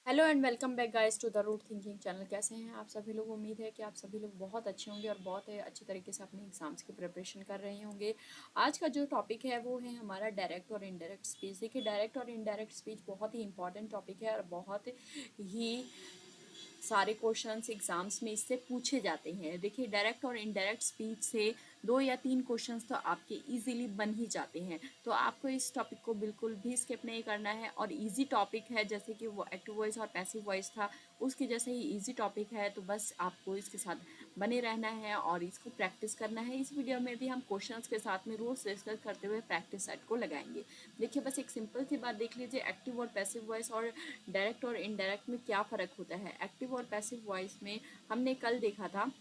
Hello and welcome back guys to the root thinking channel. कैसे हैं आप सभी लोग? उम्मीद है कि आप सभी लोग बहुत अच्छे होंगे और बहुत अच्छी तरीके से अपने एग्जाम्स की प्रिपरेशन कर रहे होंगे। आज का जो टॉपिक है वो है हमारा डायरेक्ट और इनडायरेक्ट स्पीच। देखिए, डायरेक्ट और इनडायरेक्ट स्पीच बहुत ही इंपॉर्टेंट टॉपिक है और बहुत ही सारे क्वेश्चंस एग्जाम्स में इससे पूछे जाते हैं। देखिए, डायरेक्ट और इनडायरेक्ट स्पीच से 2 या 3 क्वेश्चंस तो आपके इजीली बन ही जाते हैं। तो आपको इस टॉपिक को बिल्कुल भी स्किप नहीं करना है और इजी टॉपिक है, जैसे कि वो एक्टिव वॉइस और पैसिव वॉइस था उसके जैसे ही इजी टॉपिक है। तो बस आपको इसके साथ बने रहना है और इसको प्रैक्टिस करना है। इस वीडियो में भी हम क्वेश्चंस के साथ में रूल्स डिस्कस करते हुए प्रैक्टिस सेट को लगाएंगे। देखिए, बस एक सिंपल सी बात देख लीजिए, एक्टिव और पैसिव वॉइस और डायरेक्ट और इनडायरेक्ट में क्या फ़र्क होता है। एक्टिव और पैसिव वॉइस में हमने कल देखा था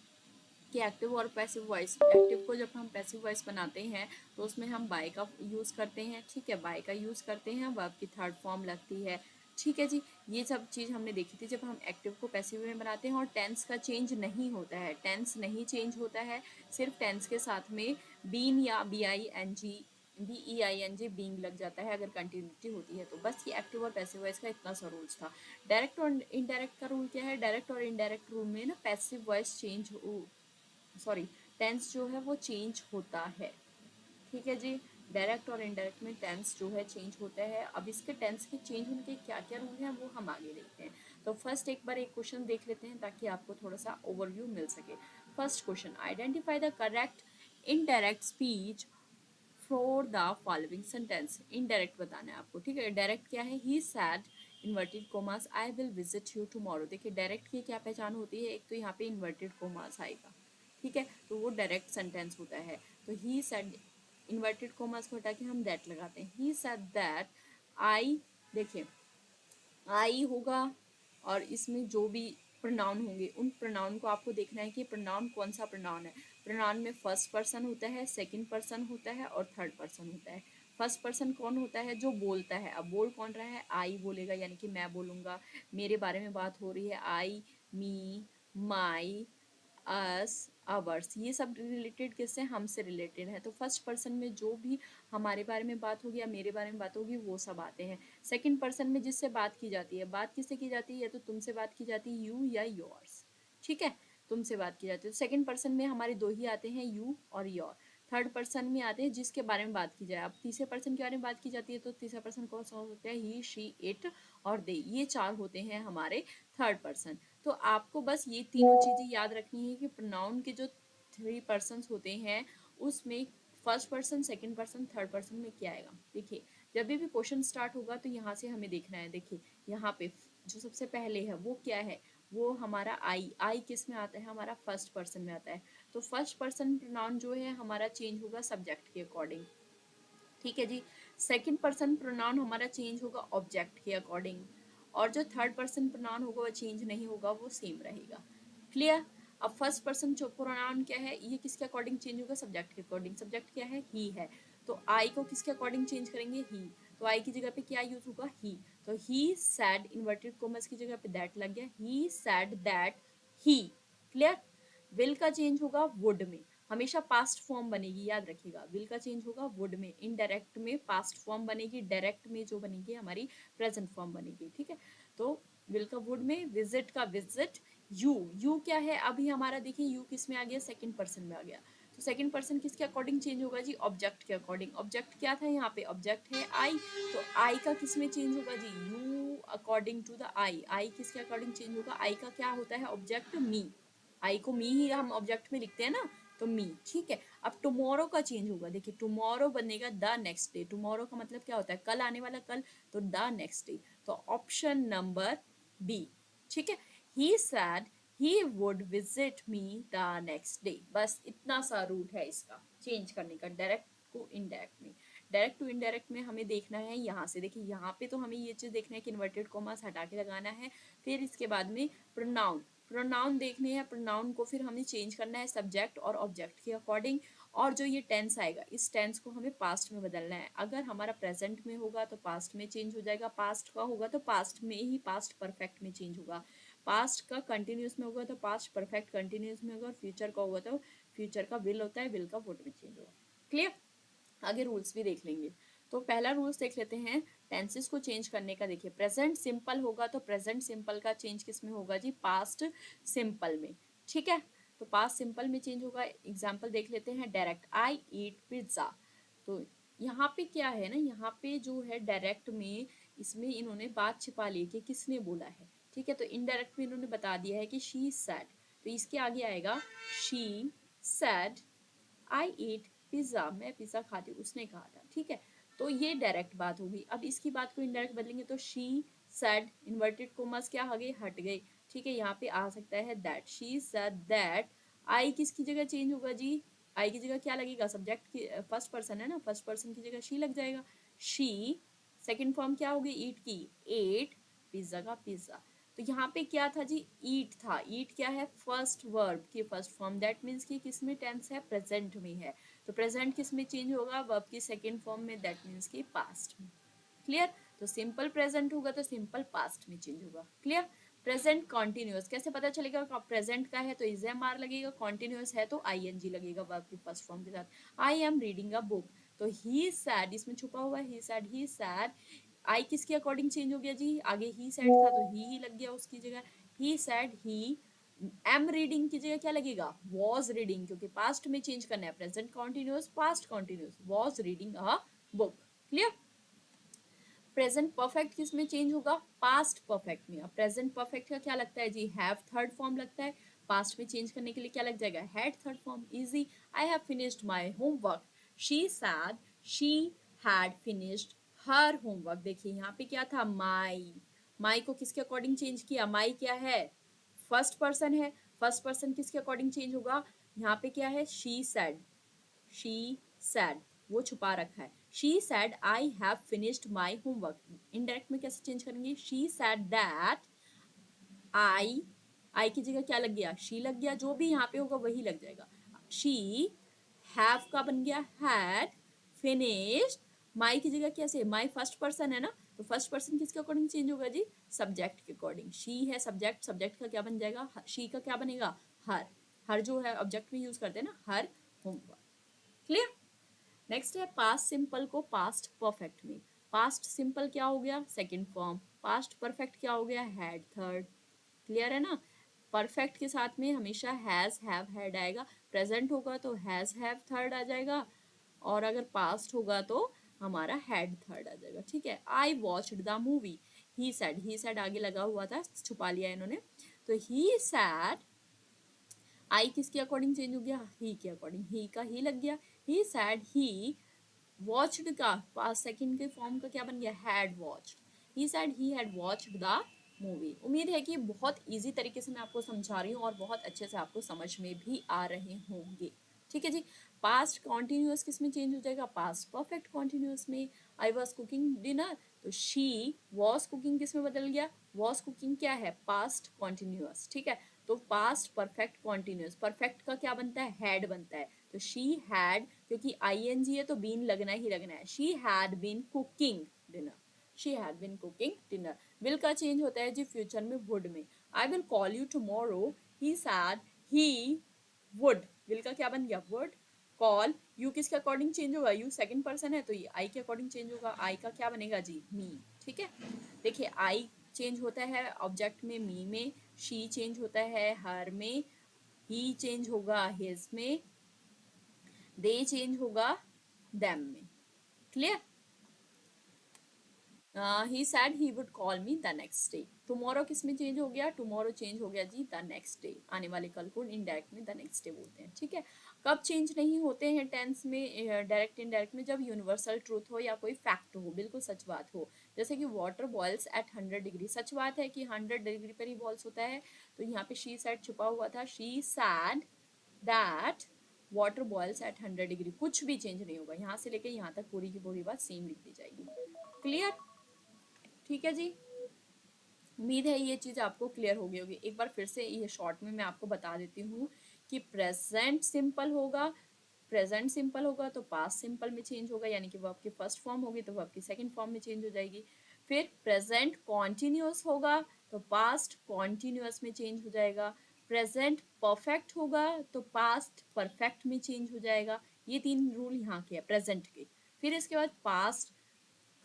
कि एक्टिव और पैसिव वॉइस, एक्टिव को जब हम पैसिव वॉइस बनाते हैं तो उसमें हम बाय का यूज़ करते हैं। ठीक है, बाय का यूज़ करते हैं, वर्ब की थर्ड फॉर्म लगती है। ठीक है जी, ये सब चीज़ हमने देखी थी जब हम एक्टिव को पैसिव में बनाते हैं। और टेंस का चेंज नहीं होता है, टेंस नहीं चेंज होता है, सिर्फ टेंस के साथ में बीन या BEING बीइंग लग जाता है अगर कंटिन्यूटी होती है। तो बस ये एक्टिव और पैसिव वॉइस का इतना सा रूल्स था। डायरेक्ट और इनडायरेक्ट का रूल क्या है? डायरेक्ट और इनडायरेक्ट रूल में ना passive voice change sorry tense जो है वो चेंज होता है। ठीक है जी, डायरेक्ट और इनडायरेक्ट में टेंस जो है चेंज होता है। अब इसके टेंस के चेंज होने के क्या क्या रूल हैं वो हम आगे देखते हैं। तो फर्स्ट एक बार एक क्वेश्चन देख लेते हैं ताकि आपको थोड़ा सा ओवरव्यू मिल सके। First question, identify the correct indirect speech for the following sentence. Indirect बताना है आपको। ठीक है, डायरेक्ट क्या है? He said inverted commas I will visit you tomorrow. देखिए, डायरेक्ट की क्या पहचान होती है? एक तो यहाँ पे इन्वर्टेड कोमास आएगा। ठीक है, तो वो डायरेक्ट सेंटेंस होता है। तो ही सेड, इन्वर्टेड कोमास को हटा के हम दैट लगाते हैं। ही सेड दैट आई, देखिए आई होगा और इसमें जो भी प्रोनाउन होंगे उन प्रोनाउन को आपको देखना है कि प्रोनाउन कौन सा प्रोनाउन है। प्रोनाउन में फर्स्ट पर्सन होता है, सेकंड पर्सन होता है और थर्ड पर्सन होता है। फर्स्ट पर्सन कौन होता है? जो बोलता है। अब बोल कौन रहा है? आई बोलेगा, यानी कि मैं बोलूँगा, मेरे बारे में बात हो रही है। आई, मी, माई, अस, आवर्स, ये सब रिलेटेड किससे? हमसे रिलेटेड है। तो फर्स्ट पर्सन में जो भी हमारे बारे में बात होगी या मेरे बारे में बात होगी वो सब आते हैं। सेकंड पर्सन में जिससे बात की जाती है, बात किससे की जाती है? या तो तुमसे बात की जाती है, यू या योर्स। ठीक है, तुमसे बात की जाती है। तो सेकंड पर्सन में हमारे दो ही आते हैं, यू और योर। थर्ड पर्सन में आते हैं जिसके बारे में बात की जाए। अब तीसरे पर्सन के बारे में बात की जाती है तो तीसरा पर्सन कौन सा हो सकता है? ही, शी, इट और दे। ये चार होते हैं हमारे थर्ड पर्सन। तो आपको बस ये तीनों चीज़ें याद रखनी है कि प्रोनाउन के जो 3 पर्सन्स होते हैं उसमें first person, second person, third person में क्या आएगा। देखिए, जब भी क्वेश्चन स्टार्ट होगा तो यहाँ से हमें देखना है। देखिए, यहाँ पे जो सबसे पहले है वो क्या है? वो हमारा आई। आई किस में आता है? हमारा फर्स्ट पर्सन में आता है। तो फर्स्ट पर्सन प्रोनाउन जो है हमारा चेंज होगा सब्जेक्ट के अकॉर्डिंग। ठीक है जी। सेकंड पर्सन प्रोनाउन हमारा चेंज होगा ऑब्जेक्ट के अकॉर्डिंग। और जो थर्ड पर्सन प्रोनाउन होगा वो चेंज नहीं होगा, वो सेम रहेगा। क्लियर? अब फर्स्ट पर्सन जो प्रोनाउन क्या है, ये किसके अकॉर्डिंग चेंज होगा? सब्जेक्ट के अकॉर्डिंग। सब्जेक्ट क्या है? ही है। तो आई को किसके अकॉर्डिंग चेंज करेंगे? ही। तो आई की जगह पे क्या यूज होगा? ही। तो ही सैड, इन्वर्टेड कोमस की जगह पे दैट लग गया, he said that he. Clear? Will का चेंज होगा वुड में। हमेशा पास्ट फॉर्म बनेगी, याद रखिएगा। विल का चेंज होगा वुड में। इनडायरेक्ट में पास्ट फॉर्म बनेगी, डायरेक्ट में जो बनेगी हमारी प्रेजेंट फॉर्म बनेगी। ठीक है, तो विल का वुड में, विजिट का विजिट। यू, यू क्या है? अभी हमारा देखिए यू किस में आ गया? सेकंड पर्सन में आ गया। तो सेकंड पर्सन किसके अकॉर्डिंग चेंज होगा जी? ऑब्जेक्ट के अकॉर्डिंग। ऑब्जेक्ट क्या था यहाँ पे? ऑब्जेक्ट है आई। तो आई का किस में चेंज होगा जी? यू अकॉर्डिंग टू द आई। आई किसके अकॉर्डिंग चेंज होगा? आई का क्या होता है? ऑब्जेक्ट मी। आई को मी ही हम ऑब्जेक्ट में लिखते हैं ना, तो मी। ठीक है, अब टुमारो का चेंज होगा। देखिए, टुमारो बनेगा द नेक्स्ट डे। टुमारो का मतलब क्या होता है? कल आने वाला कल, तो द नेक्स्ट डे। तो ऑप्शन नंबर बी। ठीक है, he said he would visit me the next day. बस इतना सा रूट है इसका चेंज करने का, डायरेक्ट को इनडायरेक्ट में। डायरेक्ट टू इनडायरेक्ट में हमें देखना है यहाँ से। देखिए, यहाँ पे तो हमें ये चीज़ देखना है कि इन्वर्टेड कोमास हटा के लगाना है। फिर इसके बाद में प्रोनाउन, प्रोनाउन देखने हैं। प्रोनाउन को फिर हमें चेंज करना है सब्जेक्ट और ऑब्जेक्ट के अकॉर्डिंग। और जो ये टेंस आएगा, इस टेंस को हमें पास्ट में बदलना है। अगर हमारा प्रेजेंट में होगा तो पास्ट में चेंज हो जाएगा, पास्ट का होगा तो पास्ट में ही पास्ट परफेक्ट में चेंज होगा, पास्ट का कंटिन्यूस में होगा तो पास्ट परफेक्ट कंटिन्यूस में होगा, और फ्यूचर का होगा तो फ्यूचर का विल होता है, विल का वुड में चेंज होगा। क्लियर? आगे रूल्स भी देख लेंगे। तो पहला रूल्स देख लेते हैं टेंसेस को चेंज करने का। देखिए प्रेजेंट सिंपल होगा तो प्रेजेंट सिंपल का चेंज किस में होगा जी, पास्ट सिंपल में। ठीक है, तो पास्ट सिंपल में चेंज होगा। एग्जाम्पल देख लेते हैं, डायरेक्ट, आई ईट पिज्जा। तो यहाँ पे क्या है ना, यहाँ पे जो है डायरेक्ट में इसमें इन्होंने बात छिपा ली कि किसने बोला है। ठीक है, तो इनडायरेक्ट में इन्होंने बता दिया है कि शी सैड, तो इसके आगे आएगा she said I eat pizza, मैं पिज्जा खाती हूँ, उसने कहा था। ठीक है, तो ये डायरेक्ट बात होगी। अब इसकी बात को इनडायरेक्ट बदलेंगे तो शी सेड, इन्वर्टेड कोमास क्या आ गए, हट गए। ठीक है, यहाँ पे आ सकता है दैट, शी सेड दैट। आई किसकी जगह चेंज होगा जी, आई की जगह क्या लगेगा, सब्जेक्ट की फर्स्ट पर्सन है ना, फर्स्ट पर्सन की जगह शी लग जाएगा। शी, सेकेंड फॉर्म क्या होगी ईट की, एट, पिज्जा का पिज्जा। तो यहाँ पे क्या था जी, ईट था। ईट क्या है, फर्स्ट वर्ब की फर्स्ट फॉर्म, दैट मीन्स कि किस में टेंस है, प्रेजेंट में है। तो प्रेजेंट किस में चेंज होगा, वर्ब की सेकेंड फॉर्म में, दैट मीन्स की पास्ट में। क्लियर, तो सिंपल प्रेजेंट होगा तो सिंपल पास्ट में चेंज होगा। क्लियर, प्रेजेंट कॉन्टिन्यूअस कैसे पता चलेगा, प्रेजेंट का है तो इज एम आर लगेगा, कॉन्टिन्यूअस है तो आई एन जी लगेगा वर्ब की फर्स्ट फॉर्म के साथ। I am reading a book, तो ही सैड इसमें छुपा हुआ है, ही सैड, ही सैड। आई किसके अकॉर्डिंग चेंज हो गया जी, आगे ही सैड था तो ही लग गया उसकी जगह, ही सैड ही। एम रीडिंग की जगह क्या लगेगा, वॉज रीडिंग, क्योंकि पास्ट में चेंज करना है, present continuous past continuous, was reading a book. Clear, present perfect किस में चेंज होगा, पास्ट परफेक्ट में। अब प्रेजेंट परफेक्ट का क्या लगता है जी, हैव थर्ड फॉर्म लगता है, पास्ट में चेंज करने के लिए क्या लग जाएगा, had third form, easy. I have finished my homework, she said she had finished her homework. देखिए यहाँ पे क्या था, माई, माई को किसके अकॉर्डिंग चेंज किया, माई क्या है, फर्स्ट पर्सन है, फर्स्ट पर्सन किसके अकॉर्डिंग चेंज होगा, यहाँ पे क्या है, शी सैड, शी सैड, वो छुपा रखा है। She said I have finished my homework, indirect में कैसे चेंज करेंगे, शी सैड दैट आई, आई की जगह क्या लग गया, शी लग गया, जो भी यहाँ पे होगा वही लग जाएगा। शी हैव का बन गया हैड फिनिश्ड, माई की जगह कैसे, माई फर्स्ट पर्सन है ना, तो फर्स्ट पर्सन किसके अकॉर्डिंग चेंज होगा जी, सब्जेक्ट के अकॉर्डिंग। शी है सब्जेक्ट, सब्जेक्ट का क्या बन जाएगा, शी का क्या बनेगा, हर, हर जो है ऑब्जेक्ट में यूज करते हैं ना, हर होमवर्क। क्लियर, नेक्स्ट है पास्ट सिंपल को पास्ट परफेक्ट में। पास्ट सिंपल क्या हो गया, सेकंड फॉर्म, पास्ट परफेक्ट क्या हो गया, हैड थर्ड। क्लियर है ना, परफेक्ट के साथ में हमेशा हैज हैव हैड आएगा, प्रेजेंट होगा तो हैज हैव थर्ड आ जाएगा, और अगर पास्ट होगा तो हमारा हैड थर्ड आ जाएगा। ठीक है, I watched the movie, he said, he sad आगे लगा हुआ था, छुपा लिया इन्होंने, तो ही सैड, आई किसके अकॉर्डिंग चेंज हो गया, ही के अकॉर्डिंग, ही का ही लग गया, ही सैड ही वॉच्ड का पास्ट सेकंड के फॉर्म का क्या बन गया, had watched, he said he had watched the movie. उम्मीद है कि बहुत इजी तरीके से मैं आपको समझा रही हूँ और बहुत अच्छे से आपको समझ में भी आ रहे होंगे। ठीक है जी, पास्ट कॉन्टिन्यूअस किस में चेंज हो जाएगा, पास्ट परफेक्ट कॉन्टिन्यूअस में। आई वॉज कुकिंग डिनर, तो शी वॉज कुकिंग किस में बदल गया, वॉज कुकिंग क्या है, पास्ट कॉन्टिन्यूअस। ठीक है, तो पास्ट परफेक्ट कॉन्टिन्यूअस, परफेक्ट का क्या बनता है, हैड बनता है, तो शी हैड, क्योंकि आई एन जी है तो बीन लगना ही लगना है, she had been cooking dinner, she had been cooking dinner. Will का चेंज होता है जी फ्यूचर में, वुड में। I will call you tomorrow, he said he would, will का क्या बन गया, वुड। कॉल, यू किसके अकॉर्डिंग चेंज होगा, यू सेकंड पर्सन है तो ये आई के अकॉर्डिंग चेंज होगा, आई का क्या बनेगा जी, मी। ठीक है, देखिए आई चेंज होता है ऑब्जेक्ट में, मी में, शी चेंज होता है हर में, ही चेंज होगा हिज में, दे चेंज होगा देम में। Clear, he said he would call me the next day. Tomorrow किस में चेंज हो गया, टुमारो चेंज हो गया जी द नेक्स्ट डे, आने वाले कल को इनडायरेक्ट में द नेक्स्ट डे बोलते हैं। ठीक है, कब चेंज नहीं होते हैं टेंस में, डायरेक्ट इनडायरेक्ट में, जब यूनिवर्सल ट्रूथ हो या कोई फैक्ट हो, बिल्कुल सच बात हो। जैसे कि वाटर बॉयल्स एट 100 डिग्री, सच बात है कि 100 डिग्री पर ही बॉल्स होता है, तो यहाँ पे शी सैड छुपा हुआ था, she said that water boils at 100 degree, कुछ भी चेंज नहीं होगा, यहाँ से लेके यहाँ तक पूरी की पूरी बात सेम लिख दी जाएगी। क्लियर, ठीक है जी, उम्मीद है ये चीज़ आपको क्लियर हो गई होगी। एक बार फिर से ये शॉर्ट में मैं आपको बता देती हूँ कि प्रेजेंट सिंपल होगा, प्रेजेंट सिंपल होगा तो पास्ट सिंपल में चेंज होगा, यानी कि वो आपकी फर्स्ट फॉर्म होगी तो वो आपकी सेकंड फॉर्म में चेंज हो जाएगी। फिर प्रेजेंट कॉन्टिन्यूअस होगा तो पास्ट कॉन्टिन्यूअस में चेंज हो जाएगा। प्रेजेंट परफेक्ट होगा तो पास्ट परफेक्ट में चेंज हो जाएगा। ये तीन रूल यहाँ के हैं प्रेजेंट के। फिर इसके बाद पास्ट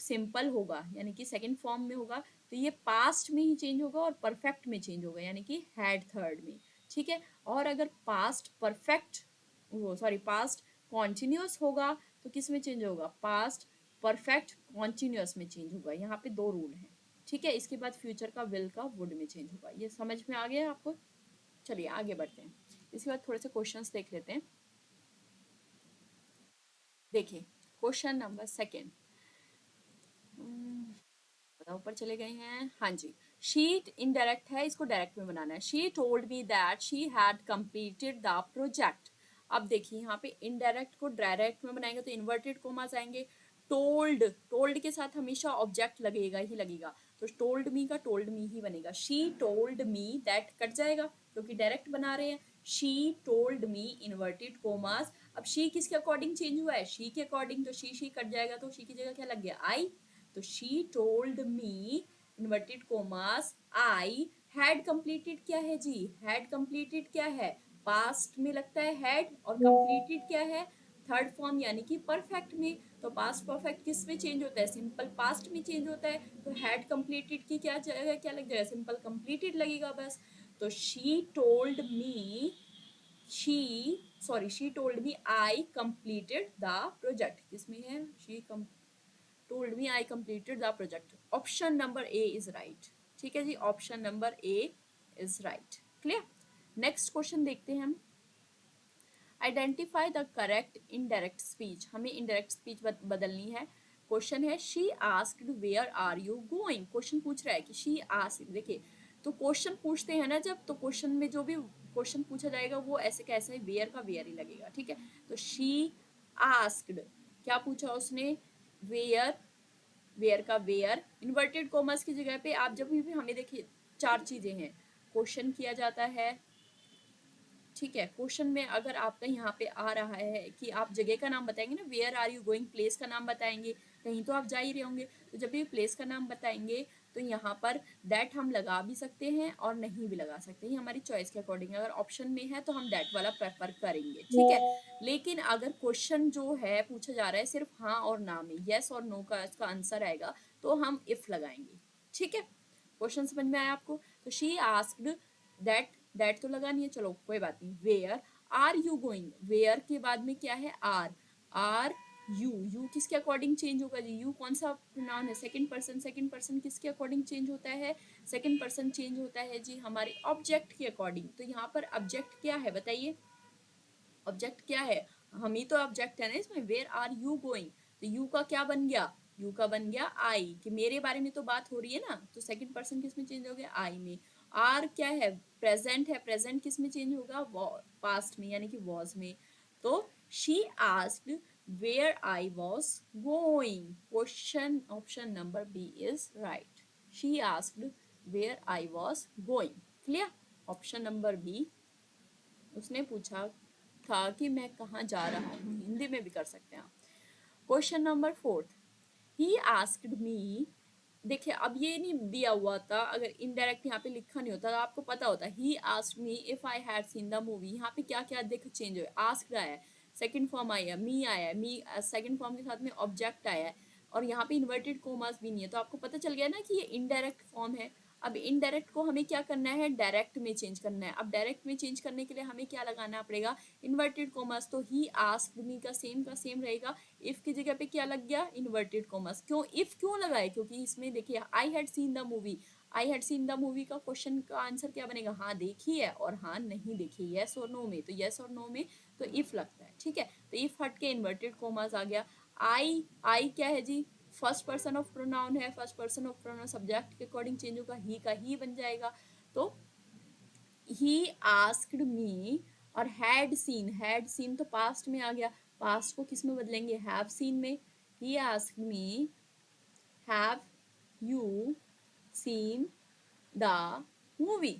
सिंपल होगा यानी कि सेकंड फॉर्म में होगा तो ये पास्ट में ही चेंज होगा और परफेक्ट में चेंज होगा यानी कि हैड थर्ड में, ठीक है। और अगर पास्ट परफेक्ट वो सॉरी पास्ट कॉन्टिन्यूस होगा तो किस में चेंज होगा, पास्ट परफेक्ट कॉन्टिन्यूस में चेंज होगा। यहाँ पे दो रूल हैं, ठीक है। इसके बाद फ्यूचर का विल का वुड में चेंज होगा। ये समझ में आ गया आपको? चलिए आगे बढ़ते हैं। इसके बाद थोड़े से क्वेश्चंस देख लेते हैं। देखिए क्वेश्चन नंबर सेकेंड, बताओ ऊपर चले गए हैं, हाँ जी। शी इनडायरेक्ट है, इसको डायरेक्ट में बनाना है। She told me that she had completed the project. अब देखिए यहाँ पे इनडायरेक्ट को डायरेक्ट में बनाएंगे तो इन्वर्टेड कोमास आएंगे। टोल्ड, टोल्ड के साथ हमेशा ऑब्जेक्ट लगेगा ही लगेगा, तो टोल्ड मी का टोल्ड मी ही बनेगा। She told me that cut जाएगा क्योंकि डायरेक्ट बना रहे हैं। She told me inverted commas. अब शी किसके अकॉर्डिंग चेंज हुआ है, शी के अकॉर्डिंग, तो शी कट जाएगा तो शी की जगह क्या लग गया, आई। तो she told me inverted commas I had completed, क्या है जी, हैड कंप्लीटेड क्या है, पास्ट में लगता है हैड, और कंप्लीटेड क्या है, थर्ड फॉर्म यानी कि परफेक्ट में। तो पास्ट परफेक्ट किस में चेंज होता है, सिंपल पास्ट में चेंज होता है। तो हैड कंप्लीटेड की क्या जगह क्या लग जाएगा, सिंपल कंप्लीटेड लगेगा बस। तो she told me, she she told me I completed the project, किसमें है, she told me I completed the project. Option number A is right. ठीक है जी, option number A is right. Clear. Next question देखते हैं हम। Identify the correct indirect speech, हमें indirect speech बदलनी है। क्वेश्चन है she asked where are you going. Question पूछ रहा है कि शी आस्क्ड, देखिए तो क्वेश्चन पूछते हैं ना जब, तो क्वेश्चन में जो भी क्वेश्चन पूछा जाएगा वो ऐसे कैसे वेयर का वेयर ही लगेगा, ठीक है। तो शी आस्क्ड, क्या पूछा उसने, वेयर, वेयर का वेयर इन्वर्टेड कॉमर्स की जगह पे आप जब भी हमें देखिए चार चीजें हैं, क्वेश्चन किया जाता है, ठीक है। क्वेश्चन में अगर आपका यहाँ पे आ रहा है कि आप जगह का नाम बताएंगे ना, where are you going, place का नाम बताएंगे, कहीं तो आप जा ही रहे होंगे, तो जब भी प्लेस का नाम बताएंगे तो यहाँ पर दैट हम लगा भी सकते हैं और नहीं भी लगा सकते हैं, हमारी चॉइस के अकॉर्डिंग। अगर ऑप्शन में है तो हम दैट वाला प्रेफर करेंगे, ठीक है। लेकिन अगर क्वेश्चन जो है पूछा जा रहा है सिर्फ हाँ और ना में, यस और नो का इसका आंसर आएगा, तो हम इफ लगाएंगे, ठीक है। क्वेश्चन समझ में आया आपको? तो शी आस्क्ड दैट, दैट तो लगा नहीं है, चलो कोई बात नहीं। Where are you going, where के बाद में क्या है, आर, आर यू, यू किसके अकॉर्डिंग चेंज होगा जी, यू कौन सा प्रोनाउन है, सेकंड पर्सन, सेकंड पर्सन किसके अकॉर्डिंग चेंज होता है, सेकंड पर्सन चेंज होता है जी हमारे ऑब्जेक्ट के अकॉर्डिंग। तो यहाँ पर ऑब्जेक्ट क्या है बताइए, ऑब्जेक्ट क्या है, हम ही तो ऑब्जेक्ट है ना इसमें, वेयर आर यू गोइंग। तो यू का क्या बन गया, यू का बन गया आई, कि मेरे बारे में तो बात हो रही है ना, तो सेकंड पर्सन किस में चेंज हो गया, आई में। आर क्या है, प्रेजेंट है, प्रेजेंट किस में चेंज होगा, पास्ट में यानी कि वॉज में। तो she asked where I was going, question option number B is right. She asked where I was going. Clear. Option number B, उसने पूछा था कि मैं कहाँ जा रहा हूँ, हिंदी में भी कर सकते हैं आप। क्वेश्चन नंबर फोर्थ, ही आस्क्ड मी, देखिए अब ये नहीं दिया हुआ था, अगर इनडायरेक्ट यहाँ पे लिखा नहीं होता तो आपको पता होता, ही asked me if I had seen the movie. यहाँ पे क्या क्या देखो चेंज हुआ, आस्क्ड आया है, सेकंड फॉर्म आया है, मी आया है, मी सेकंड फॉर्म के साथ में ऑब्जेक्ट आया है, और यहाँ पे इन्वर्टेड कोमास भी नहीं है, तो आपको पता चल गया ना कि ये इनडायरेक्ट फॉर्म है। अब इनडायरेक्ट को हमें क्या करना है, डायरेक्ट में चेंज करना है। अब डायरेक्ट में चेंज करने के लिए हमें क्या लगाना पड़ेगा, इन्वर्टेड कोमास। तो ही आस्क्ड मी का सेम रहेगा, इफ की जगह पे क्या लग गया, इन्वर्टेड कोमास। क्यों इफ क्यों लगाए, क्योंकि इसमें देखिए I had seen the movie, I had seen the movie का क्वेश्चन का आंसर क्या बनेगा, हाँ देखी है और हाँ नहीं देखी, यस और नो में, तो यस और नो में तो इफ लगता है, ठीक है। तो इफ हट के इन्वर्टेड कोमास आ गया। आई, आई क्या है जी, फर्स्ट पर्सन ऑफ प्रोनाउन है, first person of pronoun subject के अकॉर्डिंग चेंज होगा, ही का ही बन जाएगा। तो ही आस्क्ड मी, और हैड सीन तो पास्ट में आ गया, पास्ट को किस में बदलेंगे, हैव सीन में। He asked me have you seen the movie,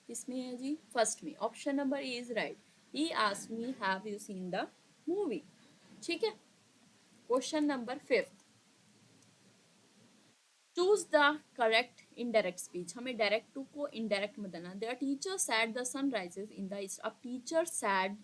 किसमें है जी, फर्स्ट में, option number A is right. He asked me have you seen the movie, ठीक है। Question number fifth, choose the correct indirect speech, हमें direct to को indirect में बदलना। The teacher said the sun rises in the east. अब teacher said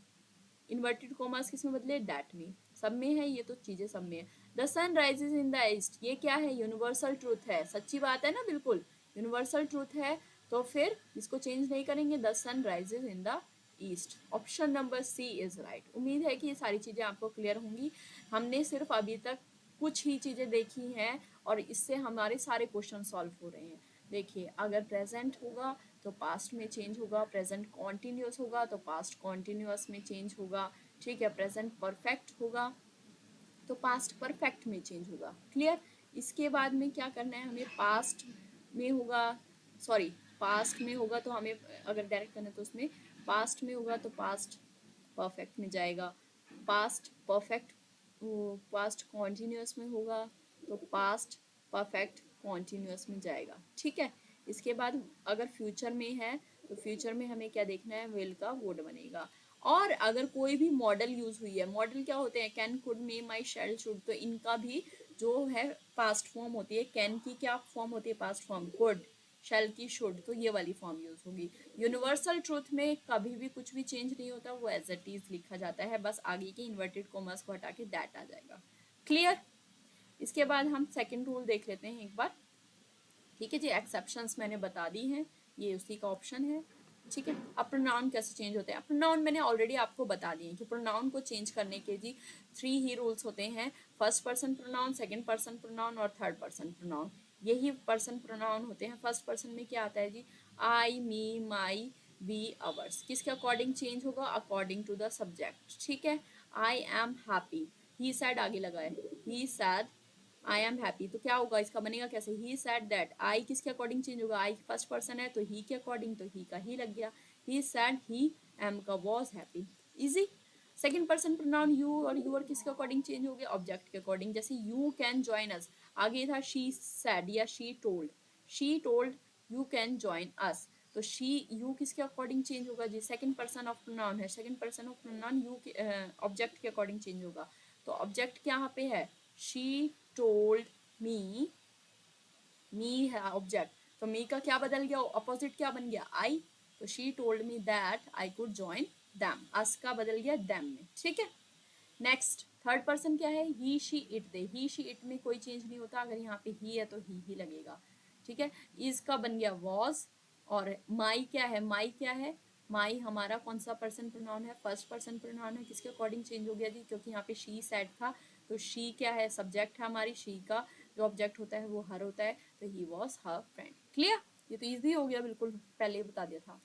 inverted commas किस में बदले, दैट में, सब में है, ये तो चीजें सब में है। The sun rises in the east, ये क्या है, यूनिवर्सल ट्रूथ है, सच्ची बात है ना, बिल्कुल यूनिवर्सल ट्रूथ है, तो फिर इसको चेंज नहीं करेंगे, the sun rises in the east. Option number C is right. उम्मीद है कि ये सारी चीज़ें आपको क्लियर होंगी। हमने सिर्फ अभी तक कुछ ही चीज़ें देखी हैं और इससे हमारे सारे क्वेश्चन सॉल्व हो रहे हैं। देखिए, अगर प्रेजेंट होगा तो पास्ट में चेंज होगा, प्रेजेंट कॉन्टिन्यूस होगा तो पास्ट कॉन्टिन्यूस में चेंज होगा, ठीक है, प्रेजेंट परफेक्ट होगा तो पास्ट परफेक्ट में चेंज होगा। क्लियर। इसके बाद में क्या करना है हमें, पास्ट में होगा, सॉरी पास्ट में होगा तो हमें अगर डायरेक्ट करना है तो उसमें पास्ट में होगा तो पास्ट परफेक्ट में जाएगा, पास्ट परफेक्ट पास्ट कॉन्टिन्यूस में होगा तो पास्ट परफेक्ट कॉन्टिन्यूस में जाएगा, ठीक है। इसके बाद अगर फ्यूचर में है तो फ्यूचर में हमें क्या देखना है, विल का वुड बनेगा। और अगर कोई भी मॉडल यूज हुई है, मॉडल क्या होते हैं, can, could, may, might, shall, should, तो इनका भी जो है पास्ट फॉर्म होती है। कैन की क्या फॉर्म होती है, पास्ट फॉर्म, कुड, शैल की शुड, तो ये वाली फॉर्म यूज होगी। यूनिवर्सल ट्रूथ में कभी भी कुछ भी चेंज नहीं होता, वो एज इट इज लिखा जाता है, बस आगे के इन्वर्टेड कॉमर्स को हटा के दैट आ जाएगा। क्लियर। इसके बाद हम सेकेंड रूल देख लेते हैं एक बार, ठीक है जी। एक्सेप्शंस मैंने बता दी हैं, ये उसी का ऑप्शन है, ठीक है। अब प्रोनाउन कैसे चेंज होते हैं, प्रोनाउन मैंने ऑलरेडी आपको बता दिए कि प्रोनाउन को चेंज करने के जी 3 ही रूल्स होते हैं, first person pronoun, second person pronoun और थर्ड पर्सन प्रोनाउन। यही पर्सन प्रोनाउन होते हैं। फर्स्ट पर्सन में क्या आता है जी, आई, मी, माई, वी, अवर्स, किसके अकॉर्डिंग चेंज होगा, अकॉर्डिंग टू द सब्जेक्ट, ठीक है। I am happy, he sad आगे लगा है, he said I am happy, तो क्या होगा, इसका बनेगा कैसे, ही सैड दैट, आई किसके अकॉर्डिंग चेंज होगा, आई फर्स्ट पर्सन है तो ही के अकॉर्डिंग, तो ही का ही लग गया, ही सैड, ही एम का was happy, easy. Second person pronoun you और यूर किसके अकॉर्डिंग चेंज हो गया, ऑब्जेक्ट के अकॉर्डिंग, जैसे यू कैन जॉइन अस, आगे था शी सैड या she told you can join us, तो शी यू किसके अकॉर्डिंग चेंज होगा जी, सेकंड पर्सन ऑफ प्रोनाउन है, second person of pronoun you object के अकॉर्डिंग चेंज होगा, तो ऑब्जेक्ट यहाँ पे है, शी टोल्ड मी है ऑब्जेक्ट, तो मी का क्या बदल गया, अपोजिट क्या बन गया, आई, तो she told me that I could join them, us का बदल गया दैम में, ठीक है। नेक्स्ट थर्ड पर्सन क्या है, he she it they, he she it में कोई चेंज नहीं होता, अगर यहाँ पे ही है तो ही लगेगा, ठीक है। इज का बन गया वॉज, और माई क्या है, माई क्या है, माई हमारा कौन सा पर्सन प्रोनाउन है, फर्स्ट पर्सन प्रोनाउन है, किसके अकॉर्डिंग चेंज हो गया जी, क्योंकि यहाँ पे शी सैड था, तो शी क्या है, सब्जेक्ट है हमारी, शी का जो ऑब्जेक्ट होता है वो हर होता है, तो he was her friend. Clear, ये तो ईजी हो गया, बिल्कुल पहले ही बता दिया था।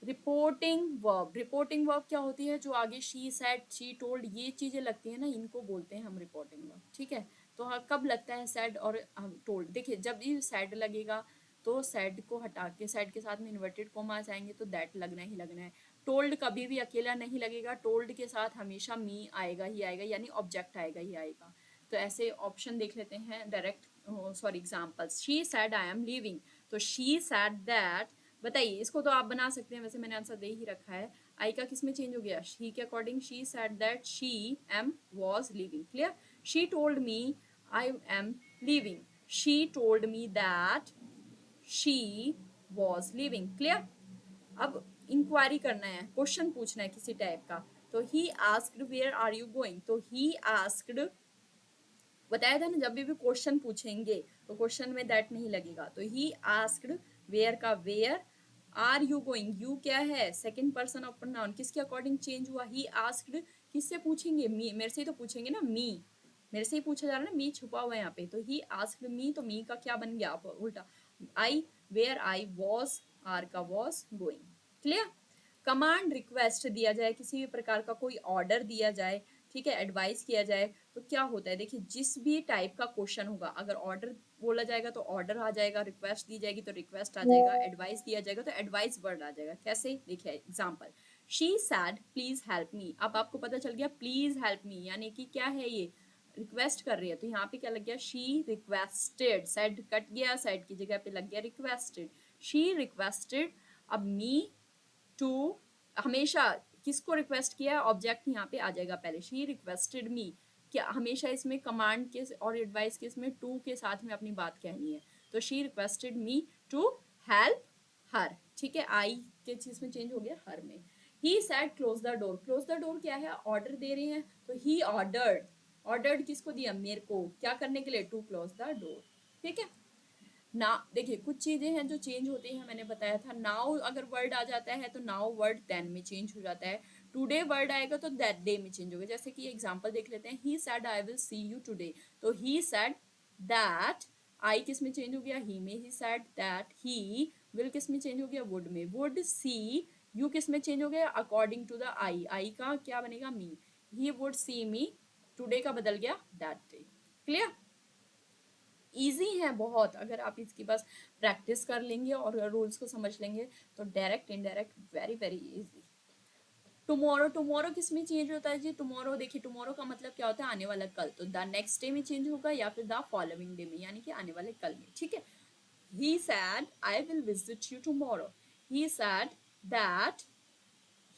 रिपोर्टिंग वर्ब क्या होती है, जो आगे शी सैड, शी टोल्ड, ये चीजें लगती है ना, इनको बोलते हैं हम रिपोर्टिंग वर्ब, ठीक है। तो कब लगता है सैड और टोल्ड, देखिए जब भी सैड लगेगा तो सैड को हटा के सैड के साथ में इन्वर्टेड कोमा आएंगे तो दैट लगना ही लगना है। टोल्ड कभी भी अकेला नहीं लगेगा, टोल्ड के साथ हमेशा मी आएगा ही आएगा, यानी ऑब्जेक्ट आएगा ही आएगा। तो ऐसे ऑप्शन देख लेते हैं direct, sorry examples, she said I am leaving, तो शी सैड दैट, बताइए इसको तो आप बना सकते हैं, वैसे मैंने आंसर दे ही रखा है। आई का किस में चेंज हो गया, शी के according, she said that she am was living, clear. She told me I am living, she told me that she was living, clear. अब इंक्वायरी करना है, क्वेश्चन पूछना है किसी टाइप का, तो he asked where are you going, तो he asked, बताया था ना जब भी क्वेश्चन पूछेंगे तो क्वेश्चन में दैट नहीं लगेगा, तो ही आस्क्ड वेयर का where, are you going, you क्या है, सेकंड पर्सन ऑफ प्रोनाउन, किसके अकॉर्डिंग चेंज हुआ, ही आस्क्ड, किससे पूछेंगे, मी, मेरे से ही तो पूछेंगे ना, मी, मेरे से ही पूछा जा रहा है ना, मी छुपा हुआ है यहाँ पे, तो ही आस्क्ड मी, तो मी का क्या बन गया उल्टा, आई, वेयर आई वॉज, आर का was going, clear. Command request दिया जाए, किसी भी प्रकार का कोई ऑर्डर दिया जाए, ठीक है, एडवाइस किया जाए, तो क्या होता है, देखिए जिस भी टाइप का क्वेश्चन होगा, अगर ऑर्डर बोला जाएगा तो ऑर्डर आ जाएगा, रिक्वेस्ट दी जाएगी तो रिक्वेस्ट आ जाएगा, एडवाइस दिया जाएगा तो एडवाइस वर्ड आ जाएगा। कैसे, देखिए example, she said please help me, अब आपको पता चल गया प्लीज हेल्प मी यानी कि क्या है, ये रिक्वेस्ट कर रही है, तो यहाँ पे क्या लग गया, शी रिक्वेस्टेड, सैड कट गया, सैड की जगह पे लग गया रिक्वेस्टेड, शी रिक्वेस्टेड। अब मी टू, हमेशा किसको रिक्वेस्ट किया है, ऑब्जेक्ट यहाँ पे आ जाएगा पहले, शी रिक्वेस्टेड मी, क्या हमेशा इसमें कमांड के और एडवाइस के इसमें टू के साथ में अपनी बात कहनी है, तो she requested me to help her, ठीक है, आई के चीज में चेंज हो गया हर में। He said close the door, close the door क्या है, ऑर्डर दे रहे हैं, तो ही ऑर्डर्ड, ऑर्डर्ड किसको दिया, मेरे को, क्या करने के लिए, टू क्लोज द डोर। ठीक है ना, देखिए कुछ चीजें हैं जो चेंज होती हैं, मैंने बताया था। नाउ अगर वर्ड आ जाता है तो नाउ वर्ड देन में चेंज हो जाता है, टुडे वर्ड आएगा तो दैट डे में चेंज होगा। जैसे कि एग्जांपल देख लेते हैं, he said I will see you today, तो ही सैड दैट, आई किस में चेंज हो गया, ही में, ही सैड दैट ही विल किस में चेंज हो गया, वुड में, वुड सी यू किस में चेंज हो गया, अकॉर्डिंग टू द आई, आई का क्या बनेगा, मी, he would see me, today का बदल गया दैट डे। क्लियर, इजी है बहुत, अगर आप इसकी बस प्रैक्टिस कर लेंगे और रूल्स को समझ लेंगे तो direct indirect very very easy. Tomorrow, tomorrow किस में चेंज होता है जी, टुमारो देखिए टुमारो का मतलब क्या होता है, आने वाला कल, तो द नेक्स्ट डे में चेंज होगा या फिर द फॉलोइंग डे में, यानी कि आने वाले कल में। ठीक है, he said I will visit you tomorrow, he said that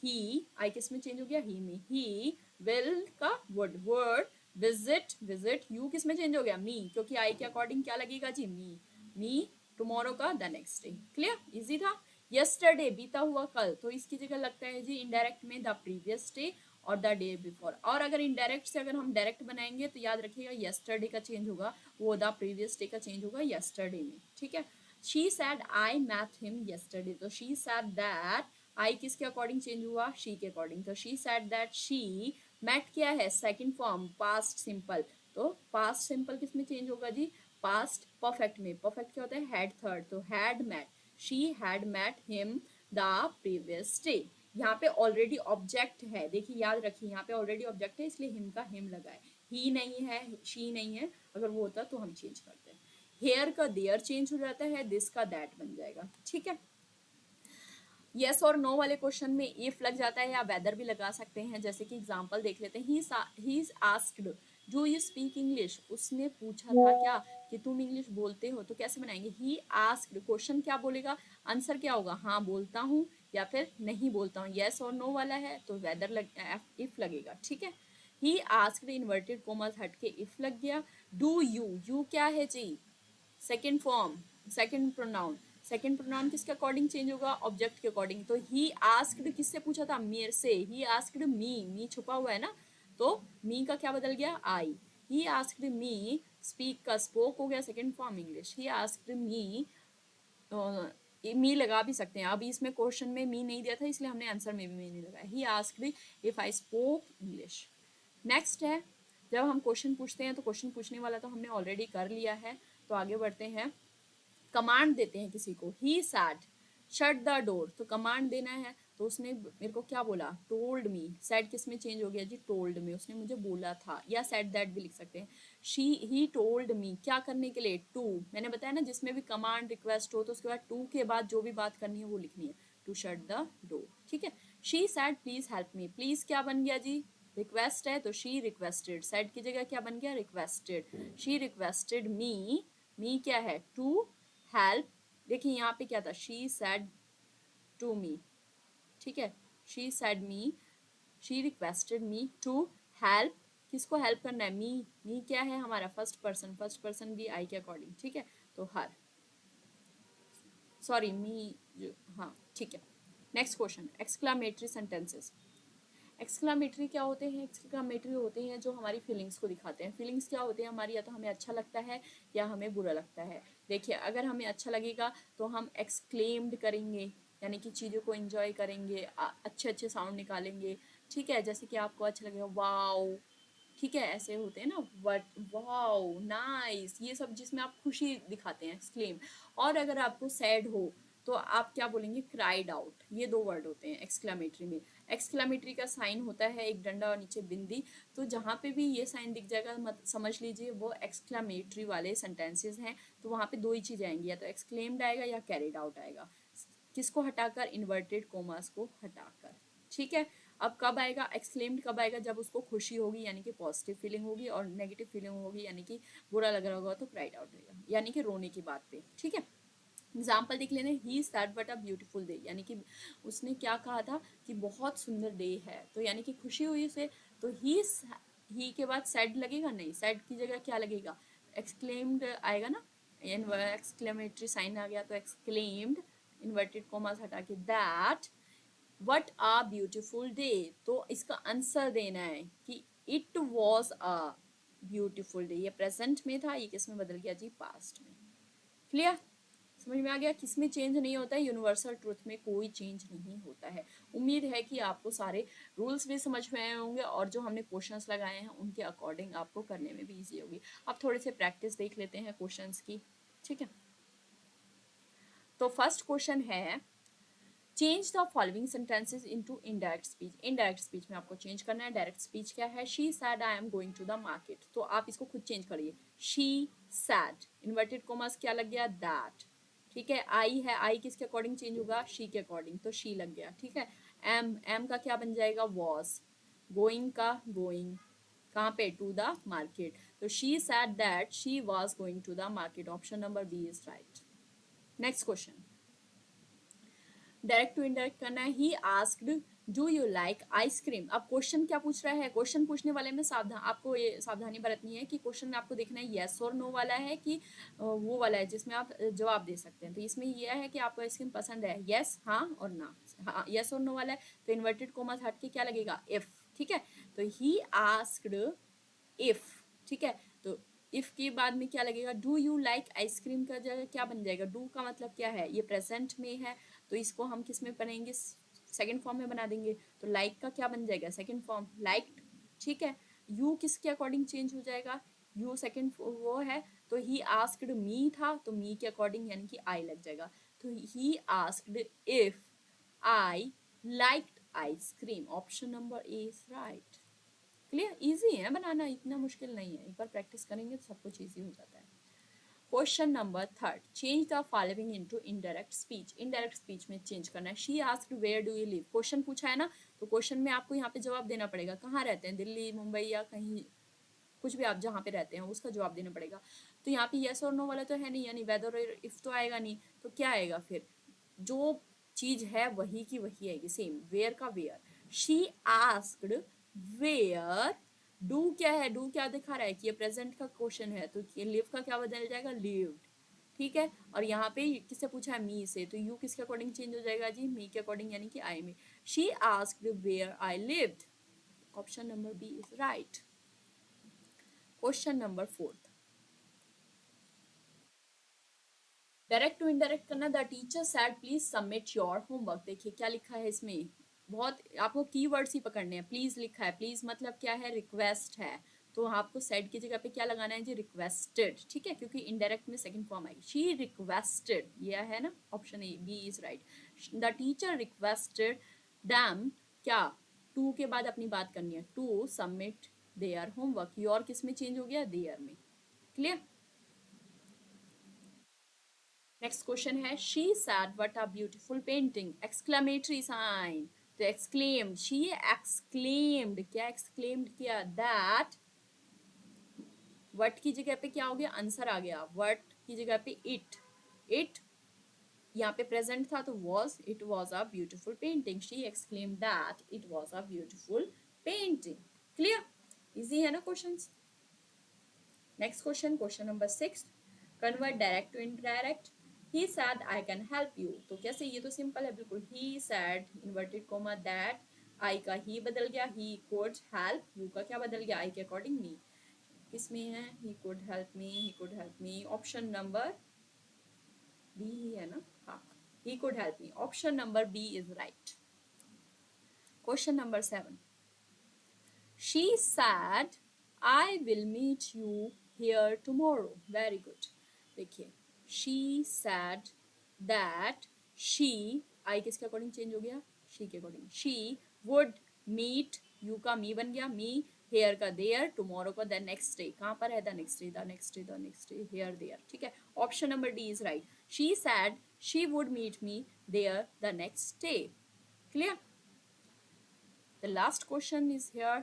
he, I किस में चेंज हो गया, ही में, ही विल का would, word visit, visit you किस में चेंज हो गया, मी, क्योंकि आई के अकॉर्डिंग क्या लगेगा जी, मी, मी टुमारो का the next day. Clear, easy था। यस्टरडे बीता हुआ कल, तो इसकी जगह लगता है जी इनडायरेक्ट में द प्रीवियस डे और द डे बिफोर। और अगर इनडायरेक्ट से अगर हम डायरेक्ट बनाएंगे तो याद रखिएगा यस्टरडे का चेंज होगा, वो द प्रीवियस डे का चेंज होगा यस्टरडे में। ठीक है, she said I met him yesterday, तो शी सैड दैट, आई किसके अकॉर्डिंग चेंज हुआ, शी के अकॉर्डिंग, तो she said that she met क्या है, सेकंड फॉर्म पास्ट सिंपल, तो पास्ट सिंपल किस में चेंज होगा जी, पास्ट परफेक्ट में, परफेक्ट क्या होता है, हैड थर्ड, तो had met, she had met him the previous day. यहाँ पे ऑलरेडी ऑब्जेक्ट है, देखिए याद रखिए यहाँ पे ऑलरेडी ऑब्जेक्ट है, इसलिए हिम का हिम लगा है, ही नहीं है, शी नहीं है, अगर वो होता तो हम चेंज करते हैं। हेयर का देयर चेंज हो जाता है, दिस का दैट बन जाएगा। ठीक है, यस और नो वाले क्वेश्चन में इफ लग जाता है या वेदर भी लगा सकते हैं। जैसे कि एग्जांपल देख लेते हैं, he is asked do you speak English, उसने पूछा था क्या कि तुम इंग्लिश बोलते हो, तो कैसे बनाएंगे, ही आस्क्ड, क्वेश्चन क्या बोलेगा, आंसर क्या होगा, हाँ बोलता हूँ या फिर नहीं बोलता हूँ। यस और नो वाला है तो वेदर इफ लगेगा। ठीक है, ही आस्क्ड इन्वर्टेड कोमास हट के इफ लग गया। डू यू, यू क्या है जी, second form, second pronoun, second pronoun किसके अकॉर्डिंग चेंज होगा, ऑब्जेक्ट के अकॉर्डिंग, तो ही आस्क्ड किससे पूछा था, मेरे से, ही आस्क्ड मी, मी छुपा हुआ है ना, तो मी का क्या बदल गया, I, he asked me, speak का स्पोक हो गया second form English, he asked me, me लगा भी सकते हैं, अभी इसमें क्वेश्चन में मी नहीं दिया था इसलिए हमने आंसर में भी मी नहीं लगाया, he asked if I spoke English. Next है, जब हम क्वेश्चन पूछते हैं तो क्वेश्चन पूछने वाला तो हमने ऑलरेडी कर लिया है, तो आगे बढ़ते हैं। कमांड देते हैं किसी को, ही सैड शट द डोर, तो कमांड देना है, तो उसने मेरे को क्या बोला, टोल्ड मी, सैड किस में चेंज हो गया जी, टोल्ड में, उसने मुझे बोला था, या सैड दैट भी लिख सकते हैं। शी ही टोल्ड मी, क्या करने के लिए, टू, मैंने बताया ना जिसमें भी कमांड रिक्वेस्ट हो तो उसके बाद टू के बाद जो भी बात करनी है वो लिखनी है, टू शट द डोर। ठीक है, she sad please help me, please क्या बन गया जी, रिक्वेस्ट है तो शी रिक्वेस्टेड, सैड की जगह क्या बन गया, रिक्वेस्टेड, शी रिक्वेस्टेड मी, मी क्या है, टू हेल्प, देखिए यहाँ पे क्या था, शी सैड टू मी, ठीक है, she said me, she requested me to help, किसको हेल्प करना है, मी, मी क्या है हमारा फर्स्ट पर्सन, फर्स्ट पर्सन भी आई के अकॉर्डिंग। ठीक है, तो हर, सॉरी मी जो, हाँ ठीक है। Next question, exclamatory sentences. Exclamatory क्या होते हैं, एक्सक्लामेटरी होते हैं जो हमारी फीलिंग्स को दिखाते हैं। फीलिंग्स क्या होते हैं हमारी, या तो हमें अच्छा लगता है या हमें बुरा लगता है। देखिए अगर हमें अच्छा लगेगा तो हम एक्सक्लेम्ड करेंगे, यानी कि चीज़ों को एंजॉय करेंगे, अच्छे अच्छे साउंड निकालेंगे। ठीक है, जैसे कि आपको अच्छा लगेगा वाओ, ठीक है, ऐसे होते हैं ना, वट, वाओ, नाइस, ये सब जिसमें आप खुशी दिखाते हैं, एक्सक्लेम। और अगर आपको सैड हो तो आप क्या बोलेंगे, क्राइड आउट, ये दो वर्ड होते हैं एक्सक्लामेटरी में। एक्सक्लामेटरी का साइन होता है एक डंडा और नीचे बिंदी, तो जहाँ पे भी ये साइन दिख जाएगा मत समझ लीजिए वो एक्सक्लामेटरी वाले सेंटेंसेस हैं। तो वहाँ पे दो ही चीज़ आएंगी, या तो एक्सक्लेम्ड आएगा या कैरिड आउट आएगा, किसको हटाकर, इन्वर्टेड कोमास को हटाकर। ठीक है, अब कब आएगा एक्सक्लेम्ड, कब आएगा, जब उसको खुशी होगी यानी कि पॉजिटिव फीलिंग होगी, और नेगेटिव फीलिंग होगी यानी कि बुरा लग रहा होगा तो क्राइड आउट होगा, यानी कि रोने की बात पे। ठीक है, एग्जाम्पल देख लेना, he said but a beautiful day, यानी कि उसने क्या कहा था कि बहुत सुंदर डे है, तो यानी कि खुशी हुई उसे, तो ही के बाद सैड लगेगा, नहीं, सैड की जगह क्या लगेगा, एक्सक्लेम्ड आएगा ना, एक्सक्लेमेटरी साइन आ गया तो एक्सक्लेम्ड, इन्वर्टेड कोमास हटा के that what a beautiful day, तो इसका आंसर देना है कि it was a, beautiful day, ये प्रेजेंट में था, ये किस में बदल गया जी, पास्ट में। क्लियर, समझ में आ गया, किस में चेंज नहीं होता है, यूनिवर्सल ट्रूथ में कोई चेंज नहीं होता है। उम्मीद है कि आपको सारे रूल्स भी समझ में आए होंगे और जो हमने क्वेश्चंस लगाए हैं उनके अकॉर्डिंग आपको करने में भी इजी होगी। अब थोड़े से प्रैक्टिस देख लेते हैं क्वेश्चंस की, ठीक है। तो फर्स्ट क्वेश्चन है, change the following sentences into indirect speech. इनडायरेक्ट स्पीच में आपको चेंज करना है, डायरेक्ट स्पीच क्या है, she said I am going to the market, तो आप इसको खुद चेंज करिए, शी सैड, इन्वर्टेड कॉमर्स क्या लग गया, दैट, ठीक है। आई है, आई किसके अकॉर्डिंग चेंज होगा, शी के अकॉर्डिंग, तो शी लग गया, ठीक है। एम, एम का क्या बन जाएगा, वॉज, गोइंग का गोइंग, कहाँ पे, टू द मार्केट, तो she said that she was going to the market, option number B is right. Next question, direct to indirect करना है, he asked do you like ice cream. अब question क्या पूछ रहा है, क्वेश्चन पूछने वाले में सावधान, आपको ये सावधानी बरतनी है कि क्वेश्चन में आपको देखना है यस और नो वाला है कि वो वाला है जिसमें आप जवाब दे सकते हैं। तो इसमें यह है कि आपको आइसक्रीम पसंद है, यस हाँ और ना, हाँ यस और नो वाला है, तो इन्वर्टेड कोमास हट के क्या लगेगा, इफ, ठीक है। तो ही आस्क्ड इफ, ठीक है, तो इफ के बाद में क्या लगेगा, डू यू लाइक आइसक्रीम का जगह क्या बन जाएगा, डू का मतलब क्या है, ये प्रेजेंट में है, तो इसको हम किस में बनेंगे, सेकंड फॉर्म में बना देंगे, तो लाइक का क्या बन जाएगा, सेकंड फॉर्म लाइक्ड, ठीक है। यू किसके अकॉर्डिंग चेंज हो जाएगा, यू सेकंड वो है, तो ही आस्क्ड मी था, तो मी के अकॉर्डिंग यानी कि आई लग जाएगा, तो he asked if I liked ice cream, option number A is right. Clear, easy है बनाना, इतना मुश्किल नहीं है, एक बार प्रैक्टिस करेंगे तो सब कुछ इजी हो जाता है। Question number third, change the following into indirect speech. इनडायरेक्ट स्पीच में चेंज करना है, she asked where do you live, question पूछा है ना, तो क्वेश्चन में आपको यहाँ पे जवाब देना पड़ेगा, कहाँ रहते हैं, दिल्ली, मुंबई या कहीं, कुछ भी आप जहाँ पे रहते हैं उसका जवाब देना पड़ेगा। तो यहाँ पे यस और नो वाला तो है नहीं, यानी वेदर और इफ तो आएगा नहीं, तो क्या आएगा फिर, जो चीज है वही की वही आएगी, सेम, वेयर का where, she asked where, do क्या है, डू क्या दिखा रहा है कि ये प्रेजेंट का क्वेश्चन है, तो ये लिव का क्या बदल जाएगा, लिव्ड, ठीक है। और यहाँ पे किससे पूछा है, मी से, तो यू किसके अकॉर्डिंग चेंज हो जाएगा जी, मी के अकॉर्डिंग, यानी कि आई में, she asked where I lived, option number B is right. Question number fourth, direct to indirect करना, the teacher said please submit your homework. देखिए क्या लिखा है इसमें, बहुत आपको कीवर्ड्स ही पकड़ने हैं, प्लीज लिखा है, प्लीज मतलब क्या है, रिक्वेस्ट है, तो आपको सेड की जगह पे क्या लगाना है जी, रिक्वेस्टेड, ठीक है, क्योंकि इनडायरेक्ट में सेकंड फॉर्म आएगी, शी रिक्वेस्टेड, ये है ना, option A B is right. The teacher requested them, क्या, टू के बाद अपनी बात करनी है, to submit their homework, your किस में चेंज हो गया, देयर में। क्लियर, नेक्स्ट क्वेश्चन है, she said what a beautiful painting, exclamatory sign, तो एक्सक्लेम्ड, शी एक्सक्लेम्ड, क्या एक्सक्लेम्ड किया, दैट, व्हाट की जगह पे क्या हो गया, आंसर आ गया, व्हाट की जगह पे इट, इट यहाँ पे प्रेजेंट था तो was, it was a beautiful painting, she exclaimed that it was a beautiful painting. Clear, easy है ना questions. Next question, question number 6, convert direct to indirect, he said I can help you, तो कैसे, ये तो simple है बिल्कुल, he said inverted comma that, I का ही बदल गया, ही कुड हेल्प, यू का क्या बदल गया, आई के अकॉर्डिंग मी, किसमें है, he could help me, he could help me, option number B ही है ना, हाँ, he could help me, option number B is right. Question number 7, she said I will meet you here tomorrow, very good। देखिए, she said that she, I किसके according change हो गया, she के according, she would meet, you का me बन गया, me, here का there, tomorrow का the next day, कहाँ पर है the next day, the next day, the next day, here there, ठीक है, option number D is right, she said she would meet me there the next day। Clear, the last question is here,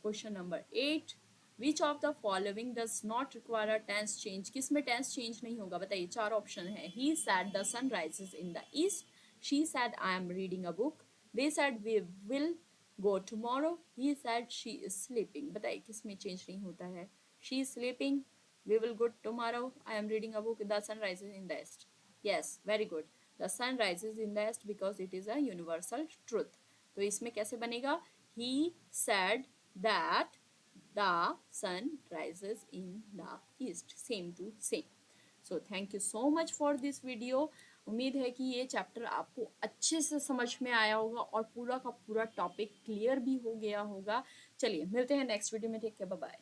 question number 8, which of the following does not require a tense change, किसमें tense change नहीं होगा, बताइए, चार option है, he said the sun rises in the east, she said I am reading a book, they said we will go tomorrow, he said she is sleeping, बताइए किसमें change नहीं होता है, she is sleeping, we will go tomorrow, I am reading a book, the sun rises in the east, yes, very good, the sun rises in the east because it is a universal truth, तो इसमें कैसे बनेगा, he said that the sun rises in the east, same to same. So thank you so much for this video. उम्मीद है कि ये chapter आपको अच्छे से समझ में आया होगा और पूरा का पूरा टॉपिक क्लियर भी हो गया होगा। चलिए मिलते हैं नेक्स्ट वीडियो में, टेक केयर, बाय बाय।